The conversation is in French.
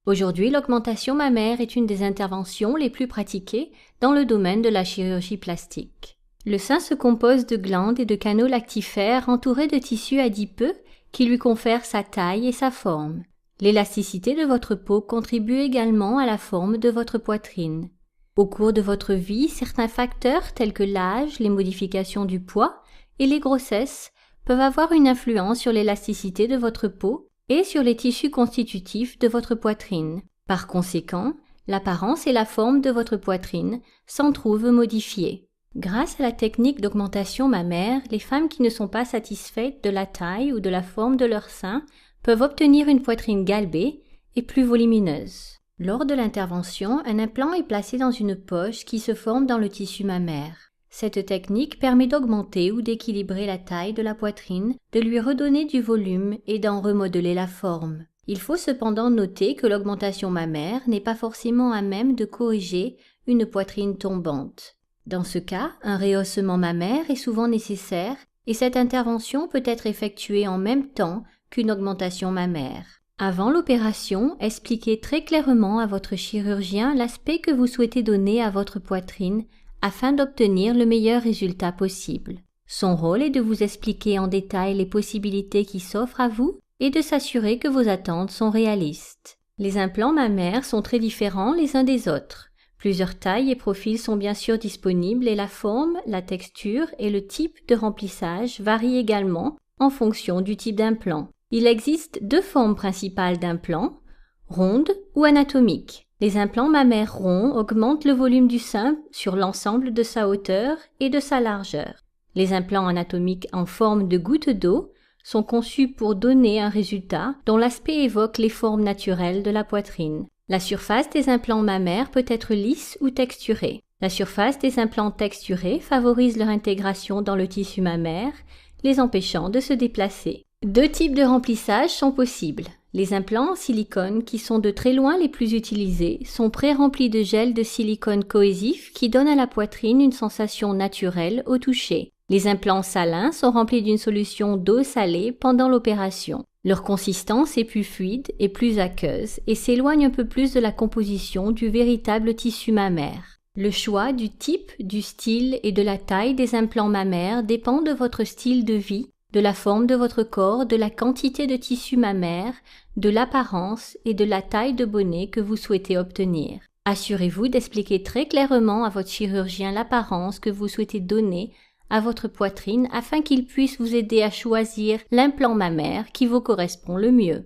Aujourd'hui, l'augmentation mammaire est une des interventions les plus pratiquées dans le domaine de la chirurgie plastique. Le sein se compose de glandes et de canaux lactifères entourés de tissus adipeux qui lui confèrent sa taille et sa forme. L'élasticité de votre peau contribue également à la forme de votre poitrine. Au cours de votre vie, certains facteurs tels que l'âge, les modifications du poids et les grossesses peuvent avoir une influence sur l'élasticité de votre peau et sur les tissus constitutifs de votre poitrine. Par conséquent, l'apparence et la forme de votre poitrine s'en trouvent modifiées. Grâce à la technique d'augmentation mammaire, les femmes qui ne sont pas satisfaites de la taille ou de la forme de leur sein peuvent obtenir une poitrine galbée et plus volumineuse. Lors de l'intervention, un implant est placé dans une poche qui se forme dans le tissu mammaire. Cette technique permet d'augmenter ou d'équilibrer la taille de la poitrine, de lui redonner du volume et d'en remodeler la forme. Il faut cependant noter que l'augmentation mammaire n'est pas forcément à même de corriger une poitrine tombante. Dans ce cas, un rehaussement mammaire est souvent nécessaire et cette intervention peut être effectuée en même temps qu'une augmentation mammaire. Avant l'opération, expliquez très clairement à votre chirurgien l'aspect que vous souhaitez donner à votre poitrine afin d'obtenir le meilleur résultat possible. Son rôle est de vous expliquer en détail les possibilités qui s'offrent à vous et de s'assurer que vos attentes sont réalistes. Les implants mammaires sont très différents les uns des autres. Plusieurs tailles et profils sont bien sûr disponibles et la forme, la texture et le type de remplissage varient également en fonction du type d'implant. Il existe deux formes principales d'implants, rondes ou anatomiques. Les implants mammaires ronds augmentent le volume du sein sur l'ensemble de sa hauteur et de sa largeur. Les implants anatomiques en forme de goutte d'eau sont conçus pour donner un résultat dont l'aspect évoque les formes naturelles de la poitrine. La surface des implants mammaires peut être lisse ou texturée. La surface des implants texturés favorise leur intégration dans le tissu mammaire, les empêchant de se déplacer. Deux types de remplissage sont possibles. Les implants en silicone, qui sont de très loin les plus utilisés, sont pré-remplis de gel de silicone cohésif qui donne à la poitrine une sensation naturelle au toucher. Les implants salins sont remplis d'une solution d'eau salée pendant l'opération. Leur consistance est plus fluide et plus aqueuse et s'éloigne un peu plus de la composition du véritable tissu mammaire. Le choix du type, du style et de la taille des implants mammaires dépend de votre style de vie, de la forme de votre corps, de la quantité de tissu mammaire, de l'apparence et de la taille de bonnet que vous souhaitez obtenir. Assurez-vous d'expliquer très clairement à votre chirurgien l'apparence que vous souhaitez donner à votre poitrine afin qu'il puisse vous aider à choisir l'implant mammaire qui vous correspond le mieux.